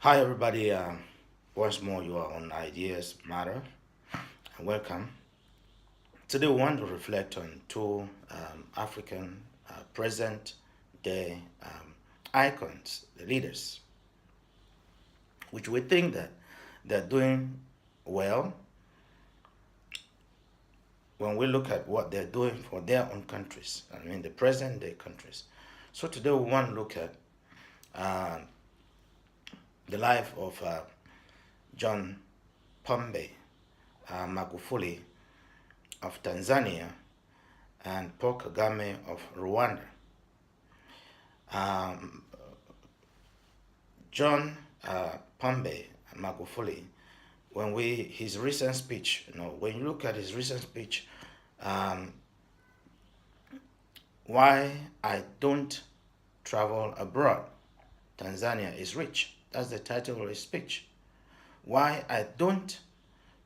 Hi, everybody. Once more, you are on Ideas Matter. Welcome. Today, we want to reflect on two African present day icons, the leaders, which we think that they're doing well when we look at what they're doing for their own countries. I mean, the present day countries. So, today, we want to look at uh, the life of John Pombe Magufuli of Tanzania and Paul Kagame of Rwanda. Um, John Pombe Magufuli, his recent speech, when you look at his recent speech, um, why I don't travel abroad, Tanzania is rich. That's the title of his speech. Why I don't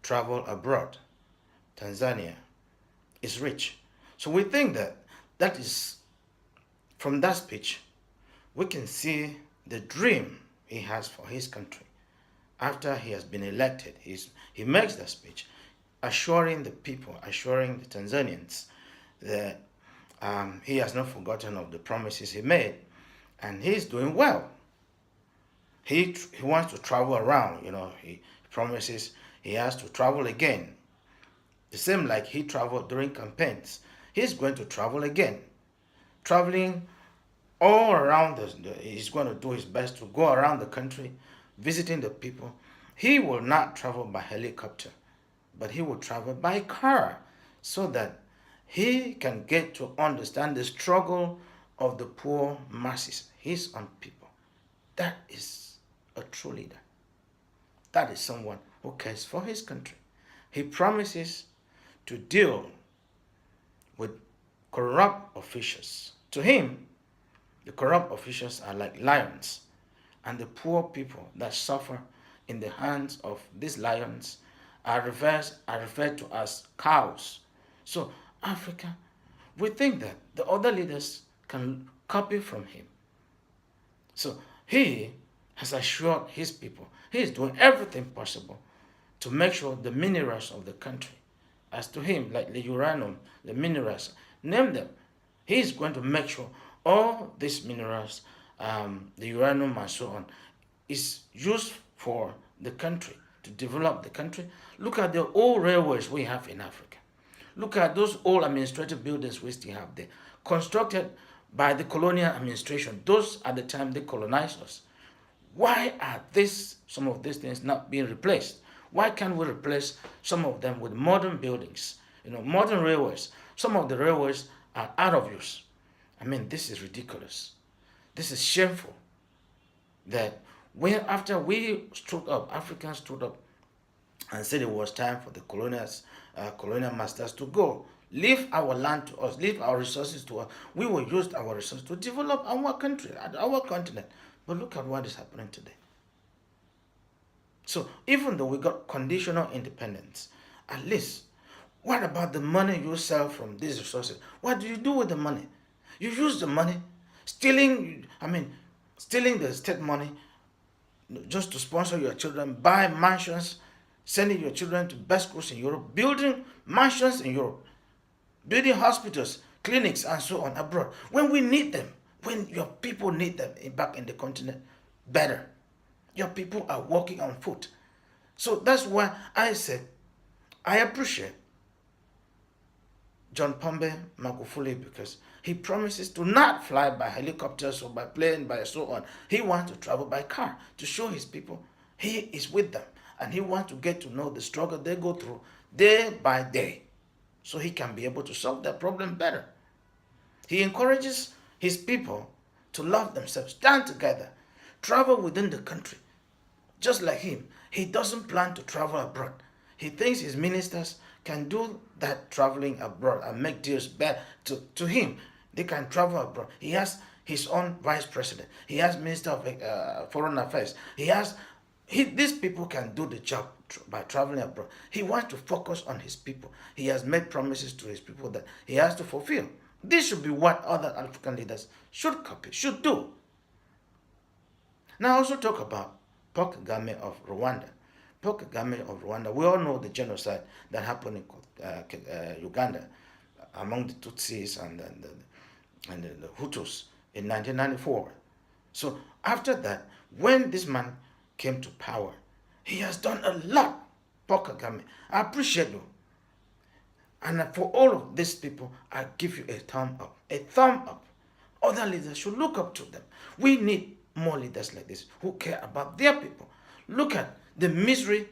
travel abroad, Tanzania is rich. So we think that is, from that speech, we can see the dream he has for his country. After he has been elected, he makes that speech, assuring the people, assuring the Tanzanians that he has not forgotten of the promises he made, and he's doing well. He wants to travel around, he promises he has to travel again. The same like he traveled during campaigns. He's going to travel again. Traveling all around, he's going to do his best to go around the country, visiting the people. He will not travel by helicopter, but he will travel by car so that he can get to understand the struggle of the poor masses, his own people. That is a true leader. That is someone who cares for his country. He promises to deal with corrupt officials. To him, the corrupt officials are like lions, and the poor people that suffer in the hands of these lions are referred to as cows. So, Africa, we think that the other leaders can copy from him. So, he has assured his people he is doing everything possible to make sure the minerals of the country, as to him, like the uranium, the minerals, name them. He is going to make sure all these minerals, the uranium and so on, is used for the country, to develop the country. Look at the old railways we have in Africa. Look at those old administrative buildings we still have there, constructed by the colonial administration. Those at the time they colonized us. Why are some of these things not being replaced? Why can't we replace some of them with modern buildings? Modern railways. Some of the railways are out of use. I mean, this is ridiculous. This is shameful. That after we stood up, Africans stood up and said it was time for the colonial masters to go. Leave our land to us, leave our resources to us. We will use our resources to develop our country, our continent. But look at what is happening today. So even though we got conditional independence, at least, what about the money you sell from these resources? What do you do with the money? You use the money, stealing the state money just to sponsor your children, buy mansions, sending your children to best schools in Europe, building mansions in Europe, building hospitals, clinics, and so on abroad. When we need them, when your people need them back in the continent, better. Your people are walking on foot. So that's why I said I appreciate John Pombe Magufuli, because he promises to not fly by helicopters or by plane, by so on. He wants to travel by car to show his people he is with them, and he wants to get to know the struggle they go through day by day, so he can be able to solve their problem better. He encourages his people to love themselves, stand together, travel within the country. Just like him, he doesn't plan to travel abroad. He thinks his ministers can do that traveling abroad and make deals better. To him, they can travel abroad. He has his own vice president. He has minister of foreign affairs. These people can do the job by traveling abroad. He wants to focus on his people. He has made promises to his people that he has to fulfill. This should be what other African leaders should copy, should do. Now I also talk about Paul Kagame of Rwanda. Paul Kagame of Rwanda, we all know the genocide that happened in Uganda among the Tutsis and the Hutus in 1994. So after that, when this man came to power, he has done a lot. Paul Kagame, I appreciate you. And for all of these people, I give you a thumb up. A thumb up. Other leaders should look up to them. We need more leaders like this who care about their people. Look at the misery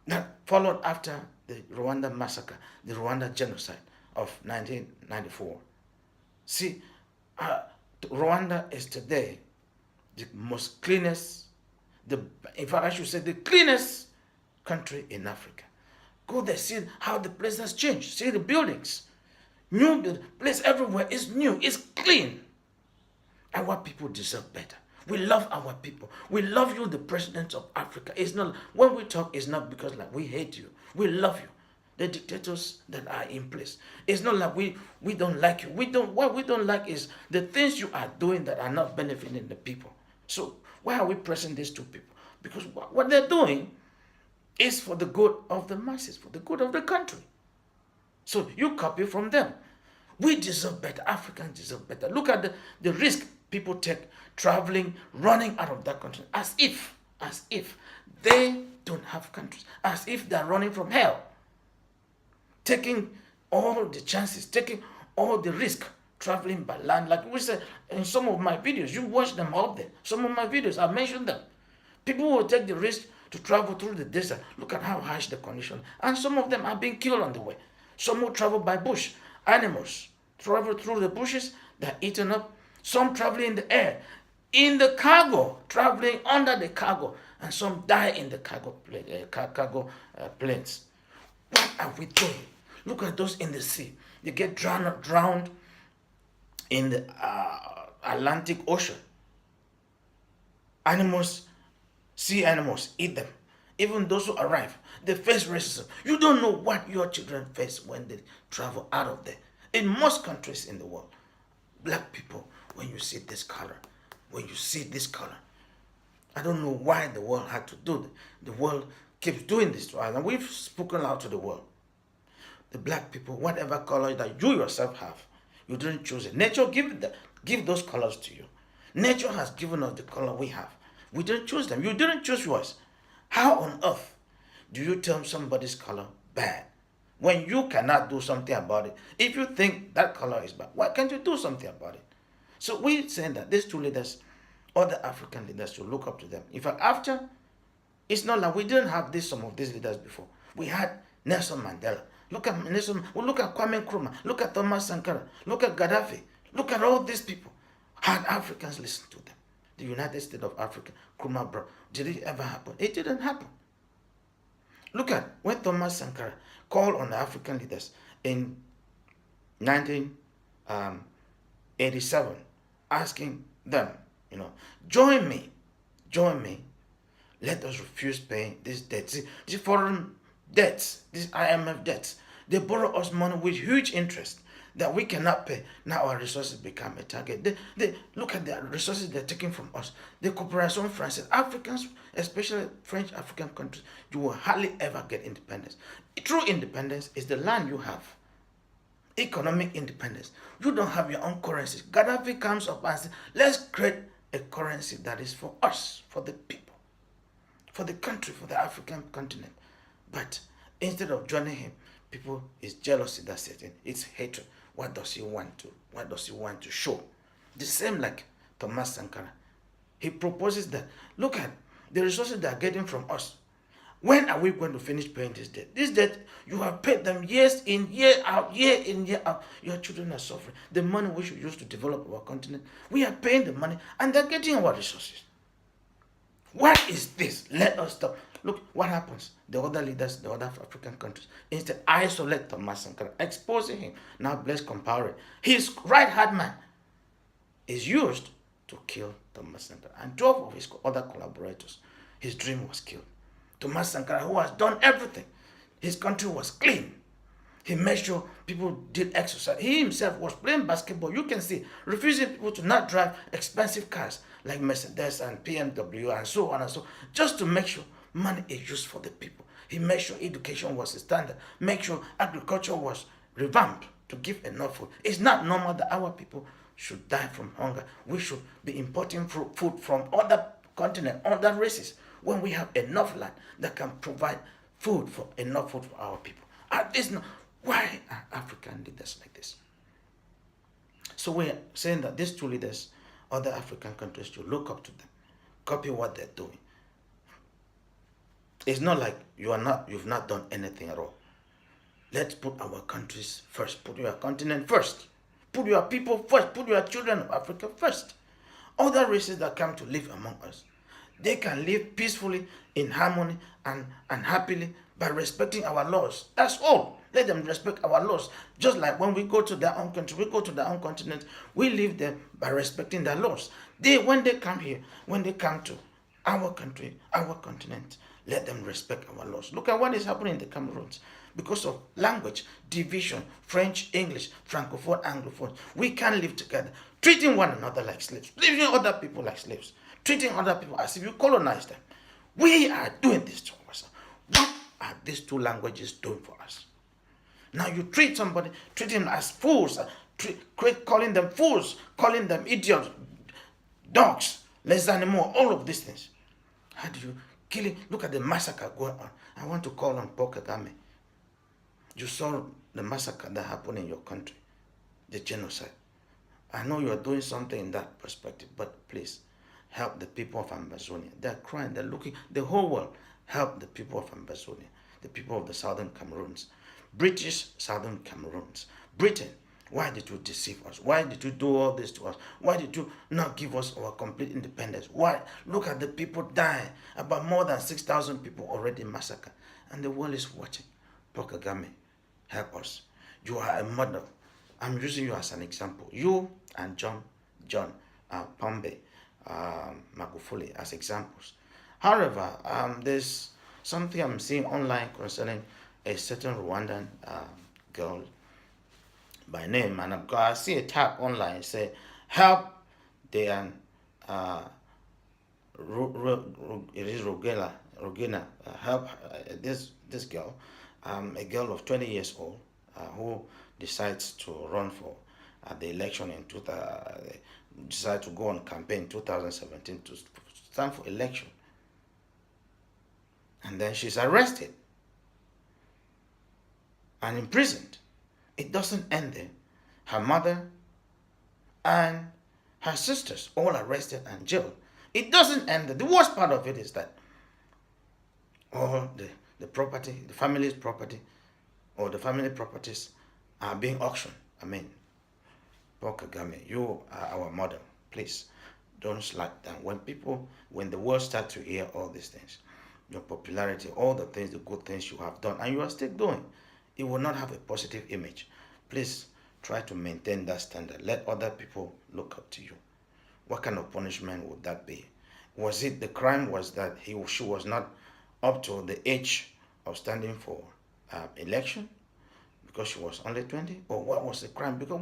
that followed after the Rwanda massacre, the Rwanda genocide of 1994. See, Rwanda is today the most cleanest, in fact I should say the cleanest country in Africa. Go there, see how the place has changed. See the buildings. New place everywhere is new, it's clean. Our people deserve better. We love our people. We love you, the president of Africa. It's not when we talk, it's not because like we hate you. We love you. The dictators that are in place. It's not like we don't like you. What we don't like is the things you are doing that are not benefiting the people. So why are we pressing these two people? Because what they're doing is for the good of the masses, for the good of the country. So you copy from them. We deserve better. Africans deserve better. Look at the risk people take traveling, running out of that country, as if they don't have countries, as if they're running from hell, taking all the chances, taking all the risk, traveling by land. Like we said in some of my videos, you watch them up there. Some of my videos, I mentioned them. People will take the risk to travel through the desert. Look at how harsh the condition. And some of them are being killed on the way. Some will travel by bush. Animals travel through the bushes, they're eaten up. Some travel in the air, in the cargo, traveling under the cargo. And some die in the cargo planes. What are we doing? Look at those in the sea. They get drowned in the Atlantic Ocean. Animals, sea animals, eat them. Even those who arrive, they face racism. You don't know what your children face when they travel out of there. In most countries in the world, black people, when you see this color, I don't know why the world had to do it. The world keeps doing this to us, and we've spoken out to the world. The black people, whatever color that you yourself have, you didn't choose it. Nature give those colors to you. Nature has given us the color we have. We didn't choose them. You didn't choose yours. How on earth do you term somebody's color bad when you cannot do something about it? If you think that color is bad, why can't you do something about it? So we're saying that these two leaders, other African leaders, should look up to them. In fact, after, it's not like we didn't have some of these leaders before. We had Nelson Mandela. Look at Kwame Nkruma. Look at Thomas Sankara. Look at Gaddafi. Look at all these people. Had Africans listened to them? The United States of Africa, Nkrumah brought. Did it ever happen? It didn't happen. Look at when Thomas Sankara called on the African leaders in 1987, asking them, join me, let us refuse paying these debts. These foreign debts, these IMF debts, they borrow us money with huge interest that we cannot pay. Now our resources become a target. They look at the resources they're taking from us. The Coopération Française, Africans, especially French African countries, you will hardly ever get independence. True independence is the land you have. Economic independence. You don't have your own currency. Gaddafi comes up and says, let's create a currency that is for us, for the people, for the country, for the African continent. But instead of joining him, people, it's jealousy that's setting. It's hatred. What does he want to show? The same like Thomas Sankara. He proposes that, look at the resources they are getting from us. When are we going to finish paying this debt? This debt, you have paid them years in, year out, year in, year out. Your children are suffering. The money we should use to develop our continent, we are paying the money and they're getting our resources. What is this? Let us stop. Look what happens. The other leaders, the other African countries, instead isolate Thomas Sankara, exposing him. Now Blaise Compaoré, his right-hand man, is used to kill Thomas Sankara. And 12 of his other collaborators, his dream was killed. Thomas Sankara, who has done everything. His country was clean. He made sure people did exercise. He himself was playing basketball. You can see, refusing people to not drive expensive cars like Mercedes and BMW and so on and so, just to make sure money is used for the people. He made sure education was a standard, make sure agriculture was revamped to give enough food. It's not normal that our people should die from hunger. We should be importing food from other continents, other races, when we have enough land that can provide enough food for our people. Why are African leaders like this? So we're saying that these two leaders, other African countries, should look up to them, copy what they're doing. It's not like you've not done anything at all. Let's put our countries first. Put your continent first. Put your people first. Put your children of Africa first. Other races that come to live among us, they can live peacefully, in harmony, and happily by respecting our laws. That's all. Let them respect our laws. Just like when we go to their own country, we go to their own continent, we live there by respecting their laws. When they come here, when they come to our country, our continent, let them respect our laws. Look at what is happening in the Cameroons. Because of language, division, French, English, Francophone, Anglophone, we can't live together, treating one another like slaves, treating other people like slaves, treating other people as if you colonize them. We are doing this to ourselves. What are these two languages doing for us? Now you treat somebody, treat them as fools, calling them fools, calling them idiots, dogs, less animal, all of these things. How do you kill it? Look at the massacre going on. I want to call on Paul Kagame. You saw the massacre that happened in your country, the genocide. I know you are doing something in that perspective, but please help the people of Amazonia. They're crying, they're looking, the whole world, help the people of Amazonia, the people of the southern Cameroons, British southern Cameroons. Britain, why did you deceive us? Why did you do all this to us? Why did you not give us our complete independence? Why? Look at the people dying. About more than 6,000 people already massacred. And the world is watching. Paul Kagame, help us. You are a model. I'm using you as an example. You and John, Pombe, Magufuli as examples. However, there's something I'm seeing online concerning a certain Rwandan girl by name, and I see a tag online say, help the it is Rogena, help this girl, a girl of 20 years old who decides to run for the election in decide to go on campaign in 2017 to stand for election, and then she's arrested and imprisoned. It doesn't end there. Her mother and her sisters all arrested and jailed. It doesn't end there. The worst part of it is that all the property, the family's property, or the family properties are being auctioned. I mean, Paul Kagame, you are our model. Please don't slack down. When the world starts to hear all these things, your popularity, all the things, the good things you have done, and you are still doing, it will not have a positive image. Please try to maintain that standard. Let other people look up to you. What kind of punishment would that be? Was it the crime was that she was not up to the age of standing for election because she was only 20? Or what was the crime? Because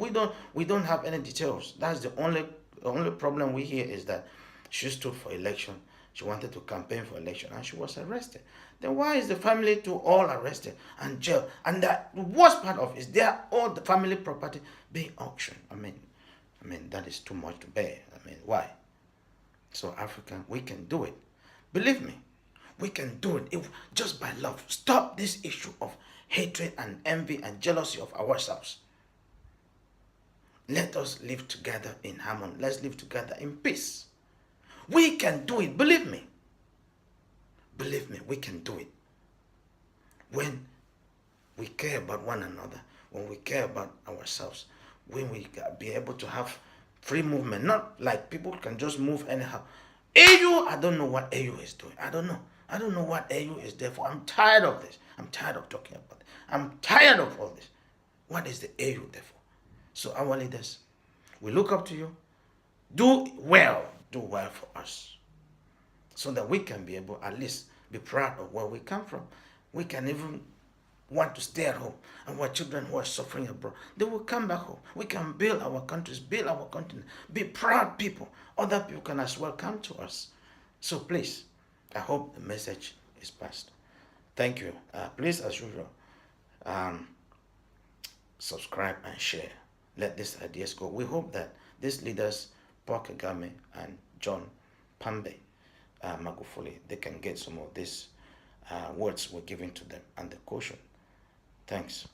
we don't have any details. That's the only problem we hear is that she stood for election. She wanted to campaign for election and she was arrested. Then why is the family too all arrested and jailed? And the worst part of it is all the family property being auctioned. I mean, that is too much to bear. I mean, why? So African, we can do it. Believe me, we can do it just by love. Stop this issue of hatred and envy and jealousy of ourselves. Let us live together in harmony. Let's live together in peace. We can do it. Believe me. Believe me, we can do it. When we care about one another, when we care about ourselves, when we be able to have free movement, not like people can just move anyhow. AU, I don't know what AU is doing. I don't know. I don't know what AU is there for. I'm tired of this. I'm tired of talking about it. I'm tired of all this. What is the AU there for? So our leaders, we look up to you. Do well for us, so that we can be able at least be proud of where we come from. We can even want to stay at home, and our children who are suffering abroad, they will come back home. We can build our countries, build our continent, be proud people. Other people can as well come to us. So please, I hope the message is passed. Thank you. Please, as usual, subscribe and share. Let these ideas go. We hope that these leaders, Paul Kagame and John Pombe, Magufuli, they can get some of these words we're giving to them and the caution. Thanks.